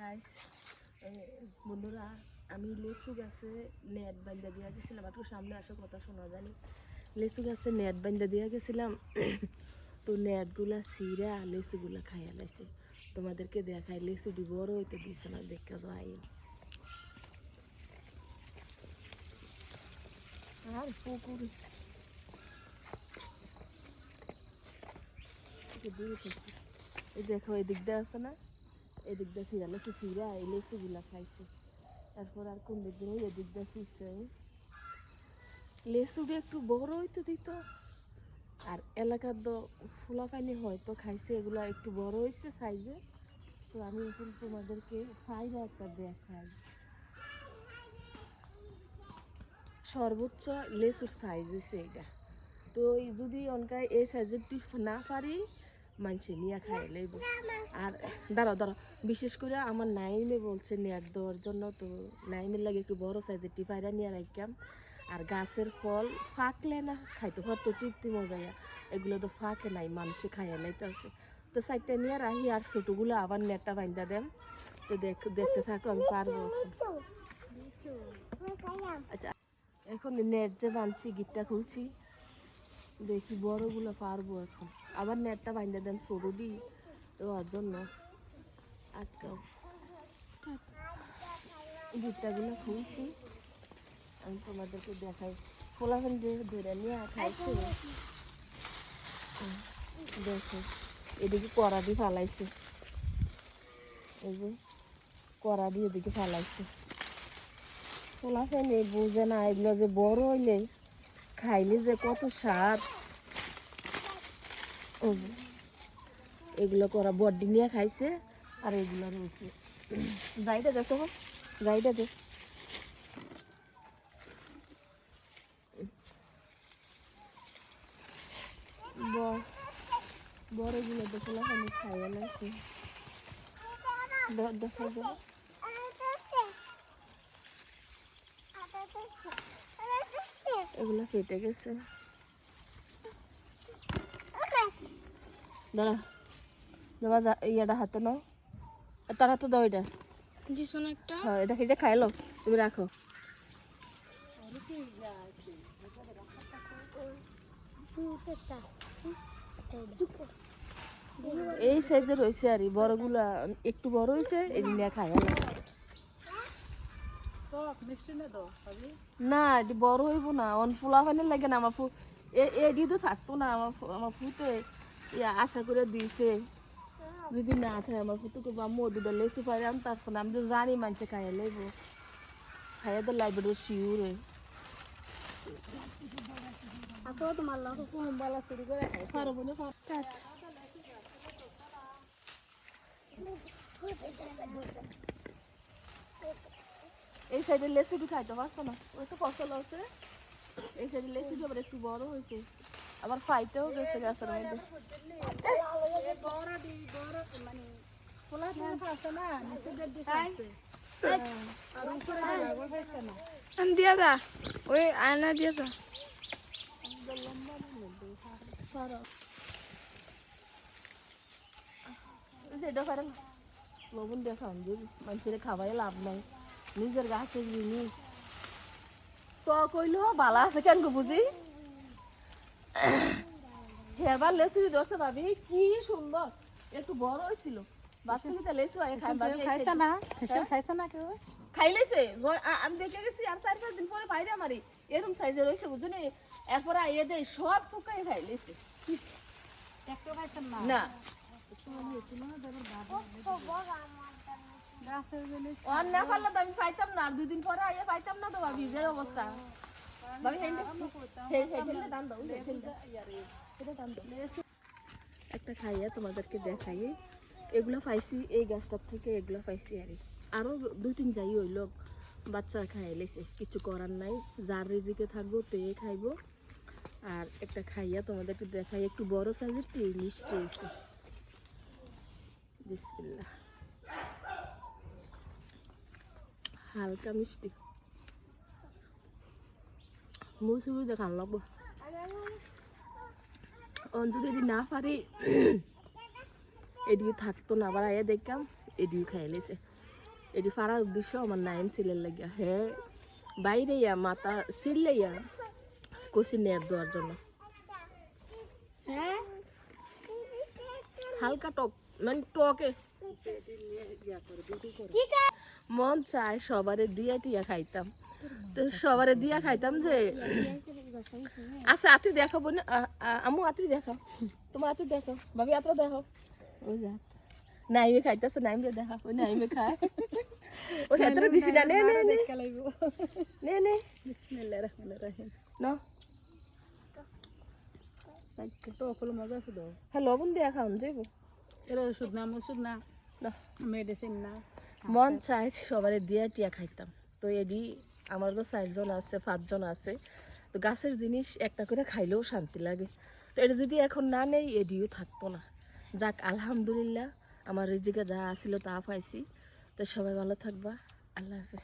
Guys বন্ধুরা আমি লিচু গাছে নেট বান্ধা দিয়ে গেছিলাম, একটু সামনে আসো কথা শোনা জানি। লিচু গাছে নেট বান্ধা দিয়ে গেছিলাম, তো নেটগুলা ছিঁড়া লিচুগুলা খাইয়া লাইছে। তোমাদেরকে দেখাই লিচুটি বড় হইতে দিছে না, দেখা যাই। আর পুকুর এই দেখো, এই দিকটা আছে না, এই দিকটা ছিঁড়া লিচু ছিঁড়া এই লিচুগুলা খাইছে। তারপর আর কোন দিক দিয়ে এই দিকটা ছিঁড়ছে। লিচুটা একটু বড় হইতে দিত, আর এলাকার তো ফুলা পানি হয়তো খাইছে, এগুলা একটু বড় হয়েছে সাইজে। তো আমি এখন তোমাদেরকে ফাইনা একটা দেখাই। সর্বোচ্চ লেচুর সাইজ হয়েছে এটা। তো যদি অনকায় এই সাইজের না পারি মানুষে নিয়ে খাই লইব। আর দাঁড়াও দাঁড়াও, বিশেষ করে আমার নাইমে বলছে নেট দেওয়ার জন্য, তো নাইমের লাগে একটু বড় সাইজের টিপাইরা নিয়ে রাখলাম। আর গাছের ফল ফাঁকলে না খাইতো হয়তো তৃপ্তি মজাইয়া, এগুলো তো ফাঁকে নাই, মানুষে খাইয়া লাইতেছে। তো সাইডটা নিয়ে রাখি, আর ছোটোগুলো আবার নেটটা বান্ধা দেন। তো দেখতে থাকো, আমি পারবো। আচ্ছা, এখন নেট যে বাঁধছি, গিটটা খুলছি, দেখি বড়গুলো পারবো এখন। আবার নেটটা বান্ধা দেন ছোটো দি দেওয়ার জন্য, আটকাও। গিটটাগুলো খুলছি, আমি তোমাদেরকে দেখাই। ফোলাফান যে ধরে নিয়ে খাইছে, দেখো এদিকে কড়া দিয়ে ফালাইছে, এই যে কড়া দিয়ে এদিকে ফালাইছে। ফোলাফান বুঝে না এগুলো যে বড় হইলে খাইলে যে কত স্বাদ। এগুলো করা বড্ডি নিয়ে খাইছে, আর এগুলো রয়েছে। গাড়িটা দেখো, গাড়িটা দেখ, বড়গুলো দেখো খালি খাইয়া লাগছে। দেখা যাবে এগুলো ফেটে গেছে। দাঁড়া দাঁড়া, ইয়াটা হাতে নাও, তার হাতে দাও এটা। হ্যাঁ, এটা খেয়ে খাইলো, তুমি রাখো। এই সাইজে রয়েছে, আর বড়গুলা একটু বড় হয়েছে, এই নিয়ে খাইয়া লাগছে। না এটি বড় হইব না, অন ফুলা ফাইনের লাগে না। আমার এডি তো থাকতো না, আমার ফুতে আশা করে দিয়েছে। যদি না থাকে আমার ফুতুকে বা মধুটা লেচু পারে আনতার না, আমি তো জানি মানুষে খাইয়া লাইব, খাইয়া তো লাইব শিউরে। তোমার লোক বালা চুরি করে খাই পারবো না। এই সাইডে লেচুটি খাইতে পারছো না, ওই তো ফসল আছে। এই সাইডে লেচুটি আবার একটু বড় হয়েছে, আবার ফাইটেও গেছে গাছের মধ্যে। দিয়া দা, ওই আয়না দিয়া দা। লবণ দিয়ে খাওয়ান যে মানুষের খাওয়াই লাভ নাই, নিজের গাছের জিনিস তো কইলো বালা আছে কেন গো বুঝি। হেবার লেচুরি ধরছে ভাবি, কি সুন্দর, একটু বড় হয়েছিল। বাচ্চাকে লেচু খাইছে না কেউ, খাইলেছে। আমি দেখে গেছি, আর 4-5 দিন পরে বাইরে আমারই এরকম সাইজে রয়েছে বুঝলি। এরপরে আইয়ে দেয় সব ফুকাই খাইলেছে না। না পারলে তো আমি পাইতাম না, 2 দিন পরে আইয়া পাইতাম না তো ভাবি, যে অবস্থা। একটা খাইয়া তোমাদেরকে দেখাই, এগুলো পাইছি এই গাছটার থেকে, এগুলো পাইছি আরো 2-3 যাই ওই লোক বাচ্চা খাই লেছে, কিছু করার নাই, যার রিজিকে থাকবো তে খাইবো। আর একটা খাইয়া তোমাদেরকে দেখাই, একটু বড় সাইজের মিষ্টি হয়েছে। বিসমিল্লাহ, হালকা মিষ্টি, মুসুবি দেখান লাগবো। যদি না পারি এদিকে থাকতো না, আবার আয়া দেখলাম এদিকে খাই লেছে। এটি ফারার উদ্দেশ্য আমার নাইন ছিলেন লাগিয়া হ্যাঁ বাইরে ইয়া মাথা ছিললে ইয়া কষি নেয়ার দেওয়ার জন্য হ্যাঁ হালকা টক মানে টকে মন চায় সবারে দিয়া টিয়া খাইতাম তো সবারে দিয়া খাইতাম যে আচ্ছা আতি দেখাবো না আমু আতি দেখাও তোমার আতি দেখাও ভাবি আত্রা দেখাও ওই যা নাইমে খাইতেছে নাইমে দেখা ওই নাইমে খায় ওই হাতরে দিছি না নে নে নে নে নে বিসমিল্লাহির রহমানির রহিম না তো ফল মজা আছে দাও হ্যাঁ লবণ দিয়া খাওন যাইব এরা ওষুধ না না মেডিসিন না মন চায় সবারে দিয়া টিয়া খাইতাম তো এডি আমার তো 4 জন আছে 5 জন আছে তো গাছের জিনিস একটা করে খাইলেও শান্তি লাগে তো এটা যদি এখন না নেই এডিও থাকতো না যাক আলহামদুলিল্লাহ আমার রিজিকে যা আছিল তা পাইছি তো সবাই ভালো থাকবা আল্লাহ হাফেজ